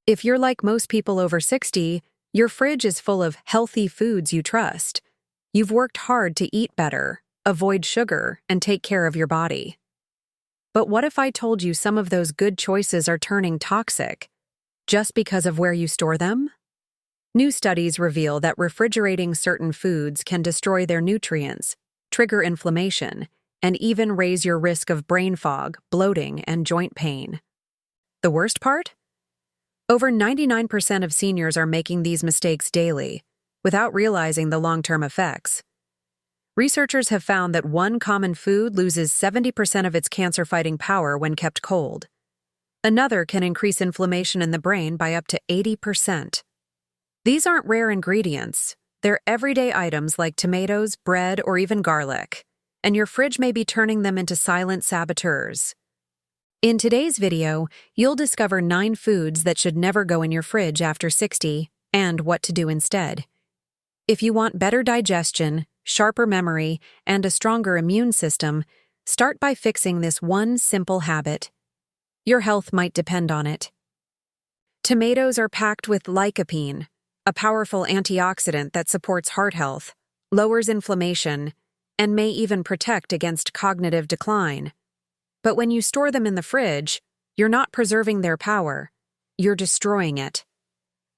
If you're like most people over 60, your fridge is full of healthy foods you trust. You've worked hard to eat better, avoid sugar, and take care of your body. But what if I told you some of those good choices are turning toxic just because of where you store them? New studies reveal that refrigerating certain foods can destroy their nutrients, trigger inflammation, and even raise your risk of brain fog, bloating, and joint pain. The worst part? Over 99% of seniors are making these mistakes daily, without realizing the long-term effects. Researchers have found that one common food loses 70% of its cancer-fighting power when kept cold. Another can increase inflammation in the brain by up to 80%. These aren't rare ingredients. They're everyday items like tomatoes, bread, or even garlic, and your fridge may be turning them into silent saboteurs. In today's video, you'll discover 9 foods that should never go in your fridge after 60 and what to do instead. If you want better digestion, sharper memory, and a stronger immune system, start by fixing this one simple habit. Your health might depend on it. Tomatoes are packed with lycopene, a powerful antioxidant that supports heart health, lowers inflammation, and may even protect against cognitive decline. But when you store them in the fridge, you're not preserving their power, you're destroying it.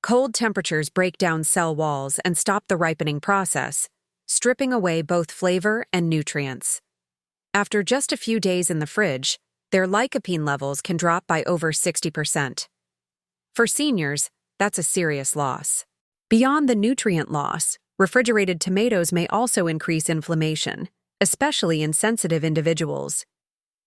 Cold temperatures break down cell walls and stop the ripening process, stripping away both flavor and nutrients. After just a few days in the fridge, their lycopene levels can drop by over 60%. For seniors, that's a serious loss. Beyond the nutrient loss, refrigerated tomatoes may also increase inflammation, especially in sensitive individuals.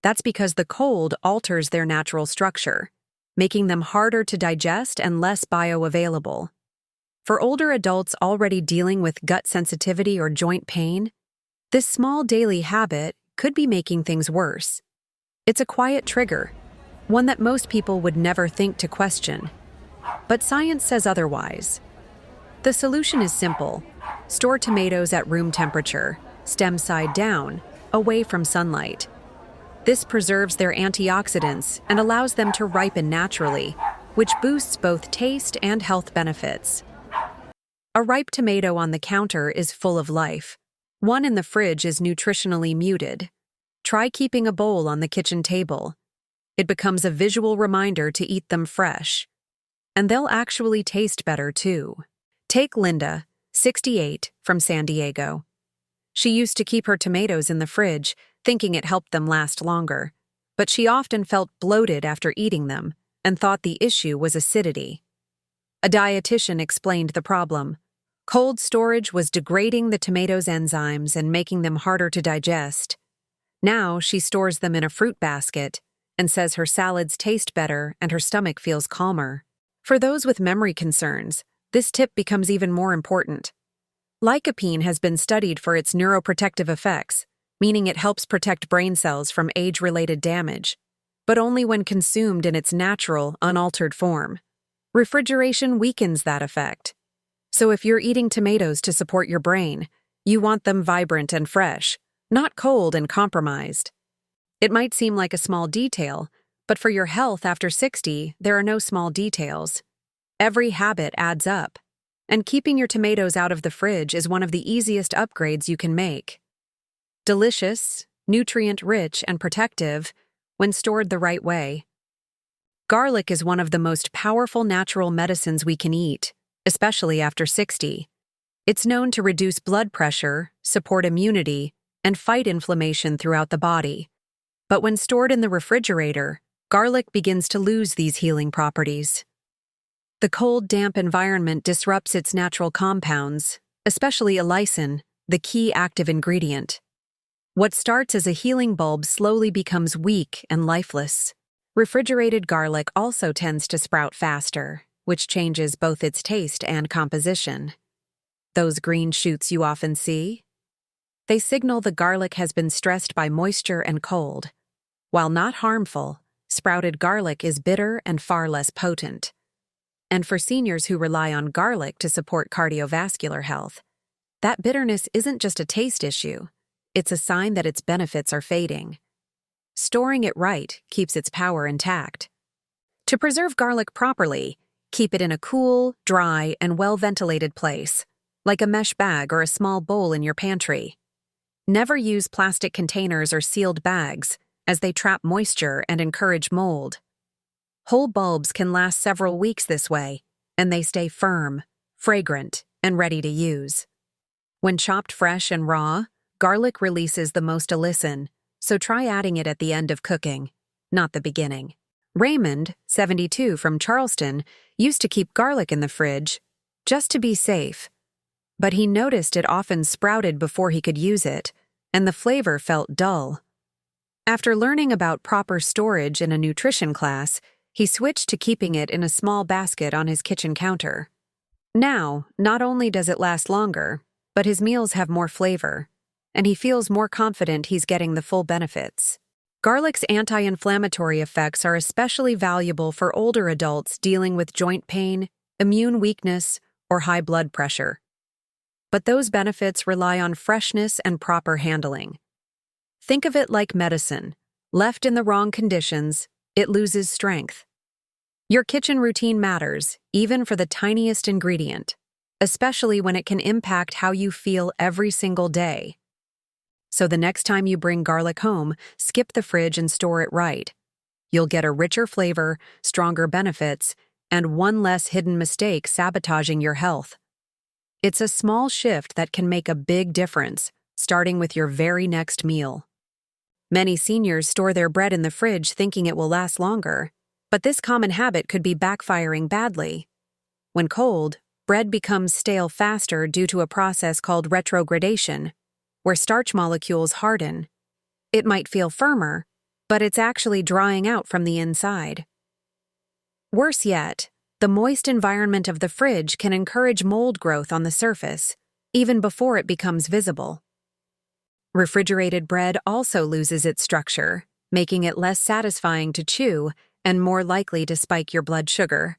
That's because the cold alters their natural structure, making them harder to digest and less bioavailable. For older adults already dealing with gut sensitivity or joint pain, this small daily habit could be making things worse. It's a quiet trigger, one that most people would never think to question. But science says otherwise. The solution is simple. Store tomatoes at room temperature, stem side down, away from sunlight. This preserves their antioxidants and allows them to ripen naturally, which boosts both taste and health benefits. A ripe tomato on the counter is full of life. One in the fridge is nutritionally muted. Try keeping a bowl on the kitchen table. It becomes a visual reminder to eat them fresh. And they'll actually taste better too. Take Linda, 68, from San Diego. She used to keep her tomatoes in the fridge, thinking it helped them last longer, but she often felt bloated after eating them and thought the issue was acidity. A dietitian explained the problem. Cold storage was degrading the tomatoes' enzymes and making them harder to digest. Now she stores them in a fruit basket and says her salads taste better and her stomach feels calmer. For those with memory concerns, this tip becomes even more important. Lycopene has been studied for its neuroprotective effects, meaning it helps protect brain cells from age-related damage, but only when consumed in its natural, unaltered form. Refrigeration weakens that effect. So if you're eating tomatoes to support your brain, you want them vibrant and fresh, not cold and compromised. It might seem like a small detail, but for your health after 60, there are no small details. Every habit adds up, and keeping your tomatoes out of the fridge is one of the easiest upgrades you can make. Delicious, nutrient-rich, and protective when stored the right way. Garlic is one of the most powerful natural medicines we can eat, especially after 60. It's known to reduce blood pressure, support immunity, and fight inflammation throughout the body. But when stored in the refrigerator, garlic begins to lose these healing properties. The cold, damp environment disrupts its natural compounds, especially allicin, the key active ingredient. What starts as a healing bulb slowly becomes weak and lifeless. Refrigerated garlic also tends to sprout faster, which changes both its taste and composition. Those green shoots you often see? They signal the garlic has been stressed by moisture and cold. While not harmful, sprouted garlic is bitter and far less potent. And for seniors who rely on garlic to support cardiovascular health, that bitterness isn't just a taste issue, it's a sign that its benefits are fading. Storing it right keeps its power intact. To preserve garlic properly, Keep it in a cool, dry, and well-ventilated place, like a mesh bag or a small bowl in your pantry. Never use plastic containers or sealed bags, as they trap moisture and encourage mold. Whole bulbs can last several weeks this way, and they stay firm, fragrant, and ready to use. When chopped fresh and raw, garlic releases the most allicin, so try adding it at the end of cooking, not the beginning. Raymond, 72, from Charleston, used to keep garlic in the fridge, just to be safe. But he noticed it often sprouted before he could use it, and the flavor felt dull. After learning about proper storage in a nutrition class, he switched to keeping it in a small basket on his kitchen counter. Now, not only does it last longer, but his meals have more flavor, and he feels more confident he's getting the full benefits. Garlic's anti-inflammatory effects are especially valuable for older adults dealing with joint pain, immune weakness, or high blood pressure. But those benefits rely on freshness and proper handling. Think of it like medicine. Left in the wrong conditions, it loses strength. Your kitchen routine matters, even for the tiniest ingredient, especially when it can impact how you feel every single day. So the next time you bring garlic home, skip the fridge and store it right. You'll get a richer flavor, stronger benefits, and one less hidden mistake sabotaging your health. It's a small shift that can make a big difference, starting with your very next meal. Many seniors store their bread in the fridge thinking it will last longer, but this common habit could be backfiring badly. When cold, bread becomes stale faster due to a process called retrogradation, where starch molecules harden. It might feel firmer, but it's actually drying out from the inside. Worse yet, the moist environment of the fridge can encourage mold growth on the surface, even before it becomes visible. Refrigerated bread also loses its structure, making it less satisfying to chew and more likely to spike your blood sugar.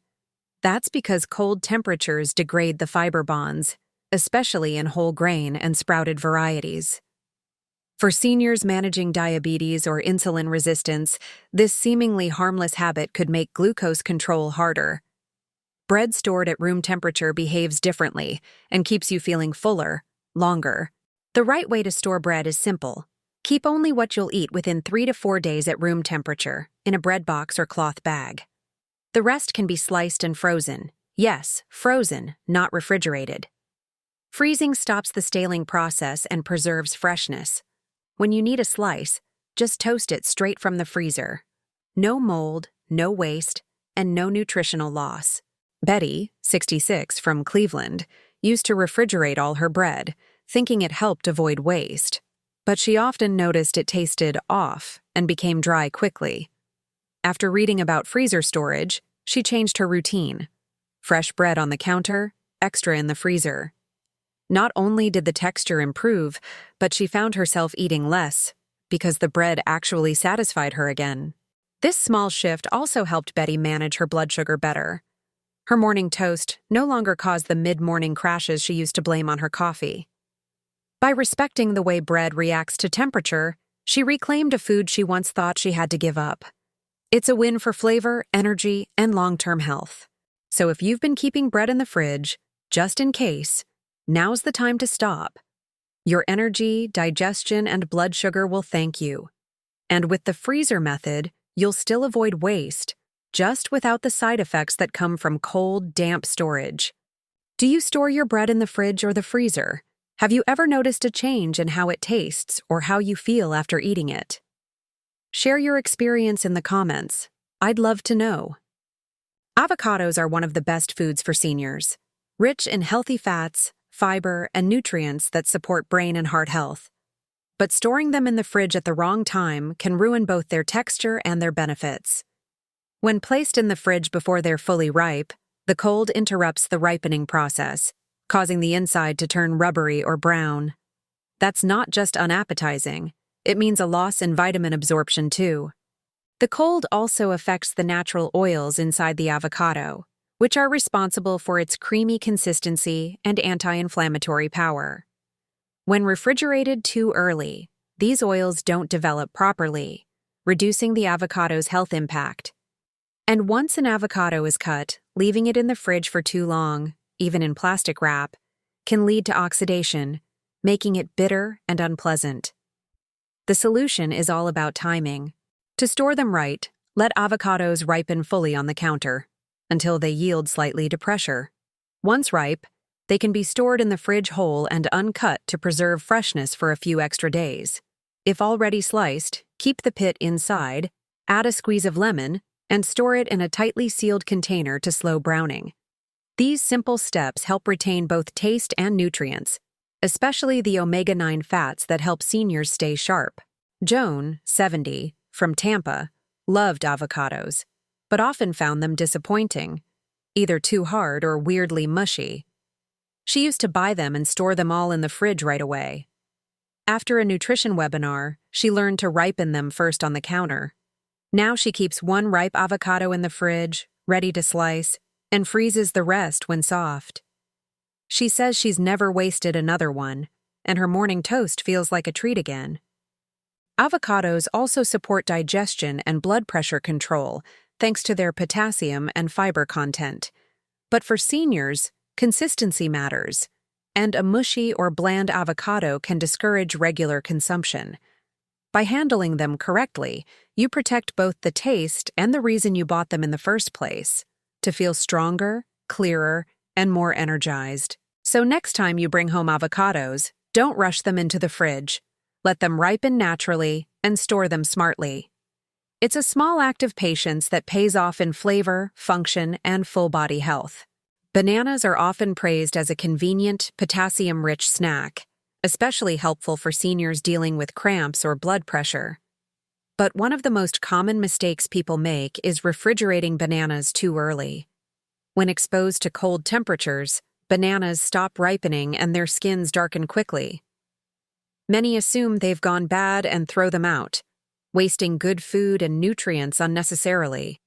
That's because cold temperatures degrade the fiber bonds, especially in whole grain and sprouted varieties. For seniors managing diabetes or insulin resistance, this seemingly harmless habit could make glucose control harder. Bread stored at room temperature behaves differently and keeps you feeling fuller, longer. The right way to store bread is simple. Keep only what you'll eat within 3 to 4 days at room temperature, in a bread box or cloth bag. The rest can be sliced and frozen. Yes, frozen, not refrigerated. Freezing stops the staling process and preserves freshness. When you need a slice, just toast it straight from the freezer. No mold, no waste, and no nutritional loss. Betty, 66, from Cleveland, used to refrigerate all her bread, thinking it helped avoid waste. But she often noticed it tasted off and became dry quickly. After reading about freezer storage, she changed her routine. Fresh bread on the counter, extra in the freezer. Not only did the texture improve, but she found herself eating less, because the bread actually satisfied her again. This small shift also helped Betty manage her blood sugar better. Her morning toast no longer caused the mid-morning crashes she used to blame on her coffee. By respecting the way bread reacts to temperature, she reclaimed a food she once thought she had to give up. It's a win for flavor, energy, and long-term health. So if you've been keeping bread in the fridge, just in case, now's the time to stop. Your energy, digestion, and blood sugar will thank you. And with the freezer method, you'll still avoid waste, just without the side effects that come from cold, damp storage. Do you store your bread in the fridge or the freezer? Have you ever noticed a change in how it tastes or how you feel after eating it? Share your experience in the comments. I'd love to know. Avocados are one of the best foods for seniors, rich in healthy fats, fiber, and nutrients that support brain and heart health. But storing them in the fridge at the wrong time can ruin both their texture and their benefits. When placed in the fridge before they're fully ripe, the cold interrupts the ripening process, causing the inside to turn rubbery or brown. That's not just unappetizing, it means a loss in vitamin absorption too. The cold also affects the natural oils inside the avocado, which are responsible for its creamy consistency and anti-inflammatory power. When refrigerated too early, these oils don't develop properly, reducing the avocado's health impact. And once an avocado is cut, leaving it in the fridge for too long, even in plastic wrap, can lead to oxidation, making it bitter and unpleasant. The solution is all about timing. To store them right, let avocados ripen fully on the counter, until they yield slightly to pressure. Once ripe, they can be stored in the fridge whole and uncut to preserve freshness for a few extra days. If already sliced, keep the pit inside, add a squeeze of lemon, and store it in a tightly sealed container to slow browning. These simple steps help retain both taste and nutrients, especially the omega-9 fats that help seniors stay sharp. Joan, 70, from Tampa, loved avocados, but often found them disappointing, either too hard or weirdly mushy. She used to buy them and store them all in the fridge right away. After a nutrition webinar, she learned to ripen them first on the counter. Now she keeps one ripe avocado in the fridge, ready to slice, and freezes the rest when soft. She says she's never wasted another one, and her morning toast feels like a treat again. Avocados also support digestion and blood pressure control, thanks to their potassium and fiber content. But for seniors, consistency matters, and a mushy or bland avocado can discourage regular consumption. By handling them correctly, you protect both the taste and the reason you bought them in the first place, to feel stronger, clearer, and more energized. So next time you bring home avocados, don't rush them into the fridge. Let them ripen naturally and store them smartly. It's a small act of patience that pays off in flavor, function, and full-body health. Bananas are often praised as a convenient, potassium-rich snack, especially helpful for seniors dealing with cramps or blood pressure. But one of the most common mistakes people make is refrigerating bananas too early. When exposed to cold temperatures, bananas stop ripening and their skins darken quickly. Many assume they've gone bad and throw them out, wasting good food and nutrients unnecessarily.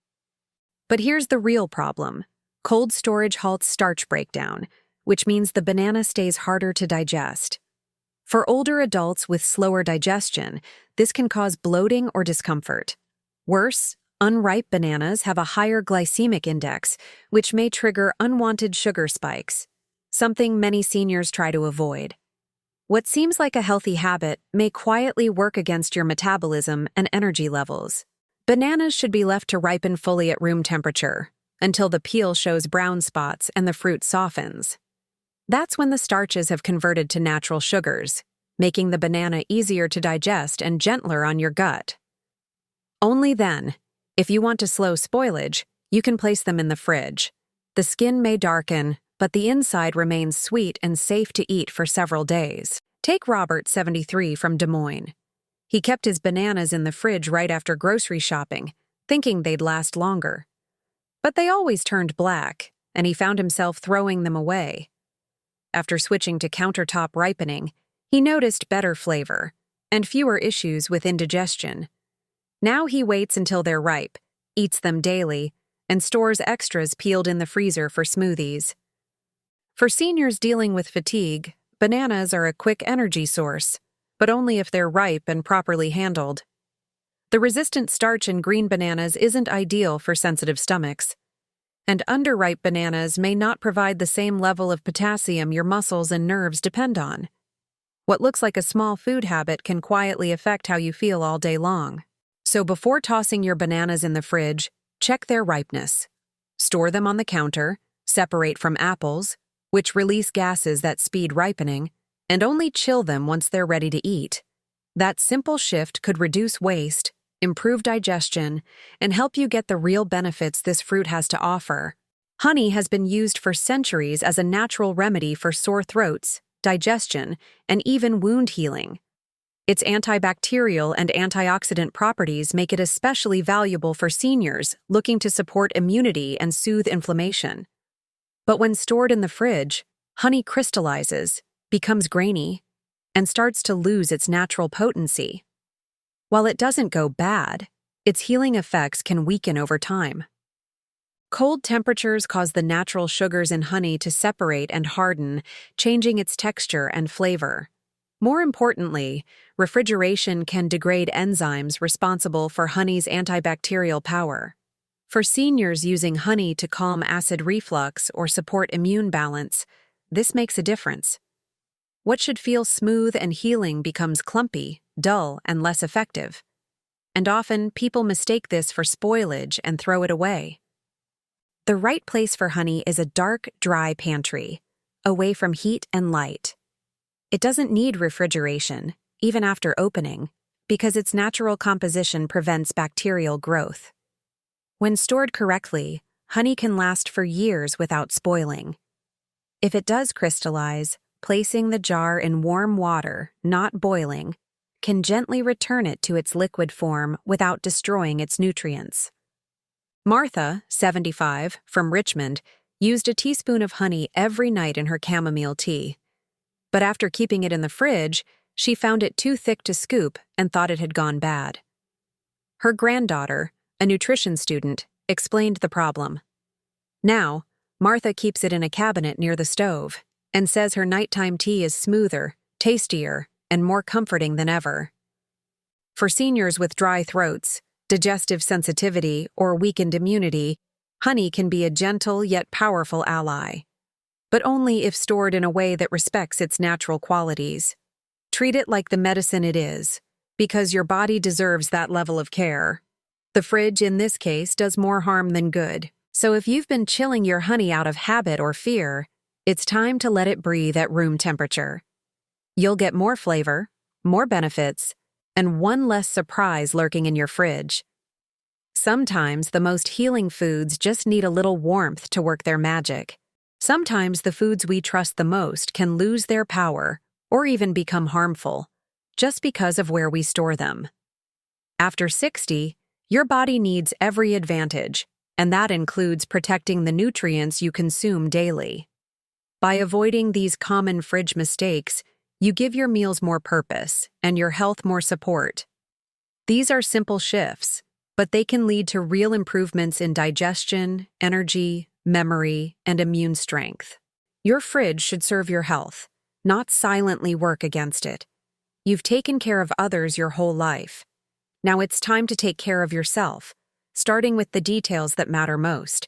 But here's the real problem. Cold storage halts starch breakdown, which means the banana stays harder to digest. For older adults with slower digestion, this can cause bloating or discomfort. Worse, unripe bananas have a higher glycemic index, which may trigger unwanted sugar spikes, something many seniors try to avoid. What seems like a healthy habit may quietly work against your metabolism and energy levels. Bananas should be left to ripen fully at room temperature, until the peel shows brown spots and the fruit softens. That's when the starches have converted to natural sugars, making the banana easier to digest and gentler on your gut. Only then, if you want to slow spoilage, you can place them in the fridge. The skin may darken, but the inside remains sweet and safe to eat for several days. Take Robert, 73, from Des Moines. He kept his bananas in the fridge right after grocery shopping, thinking they'd last longer. But they always turned black, and he found himself throwing them away. After switching to countertop ripening, he noticed better flavor and fewer issues with indigestion. Now he waits until they're ripe, eats them daily, and stores extras peeled in the freezer for smoothies. For seniors dealing with fatigue, bananas are a quick energy source, but only if they're ripe and properly handled. The resistant starch in green bananas isn't ideal for sensitive stomachs, and underripe bananas may not provide the same level of potassium your muscles and nerves depend on. What looks like a small food habit can quietly affect how you feel all day long. So before tossing your bananas in the fridge, check their ripeness. Store them on the counter, separate from apples, which release gases that speed ripening, and only chill them once they're ready to eat. That simple shift could reduce waste, improve digestion, and help you get the real benefits this fruit has to offer. Honey has been used for centuries as a natural remedy for sore throats, digestion, and even wound healing. Its antibacterial and antioxidant properties make it especially valuable for seniors looking to support immunity and soothe inflammation. But when stored in the fridge, honey crystallizes, becomes grainy, and starts to lose its natural potency. While it doesn't go bad, its healing effects can weaken over time. Cold temperatures cause the natural sugars in honey to separate and harden, changing its texture and flavor. More importantly, refrigeration can degrade enzymes responsible for honey's antibacterial power. For seniors using honey to calm acid reflux or support immune balance, this makes a difference. What should feel smooth and healing becomes clumpy, dull, and less effective. And often, people mistake this for spoilage and throw it away. The right place for honey is a dark, dry pantry, away from heat and light. It doesn't need refrigeration, even after opening, because its natural composition prevents bacterial growth. When stored correctly, honey can last for years without spoiling. If it does crystallize, placing the jar in warm water, not boiling, can gently return it to its liquid form without destroying its nutrients. Martha, 75, from Richmond, used a teaspoon of honey every night in her chamomile tea. But after keeping it in the fridge, she found it too thick to scoop and thought it had gone bad. Her granddaughter, a nutrition student, explained the problem. Now, Martha keeps it in a cabinet near the stove and says her nighttime tea is smoother, tastier, and more comforting than ever. For seniors with dry throats, digestive sensitivity, or weakened immunity, honey can be a gentle yet powerful ally. But only if stored in a way that respects its natural qualities. Treat it like the medicine it is, because your body deserves that level of care. The fridge, in this case, does more harm than good. So if you've been chilling your honey out of habit or fear, it's time to let it breathe at room temperature. You'll get more flavor, more benefits, and one less surprise lurking in your fridge. Sometimes the most healing foods just need a little warmth to work their magic. Sometimes the foods we trust the most can lose their power or even become harmful, just because of where we store them. After 60, your body needs every advantage, and that includes protecting the nutrients you consume daily. By avoiding these common fridge mistakes, you give your meals more purpose and your health more support. These are simple shifts, but they can lead to real improvements in digestion, energy, memory, and immune strength. Your fridge should serve your health, not silently work against it. You've taken care of others your whole life. Now it's time to take care of yourself, starting with the details that matter most.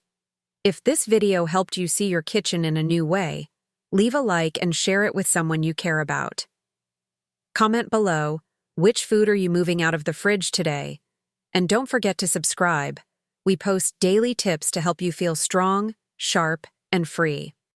If this video helped you see your kitchen in a new way, leave a like and share it with someone you care about. Comment below, which food are you moving out of the fridge today? And don't forget to subscribe. We post daily tips to help you feel strong, sharp, and free.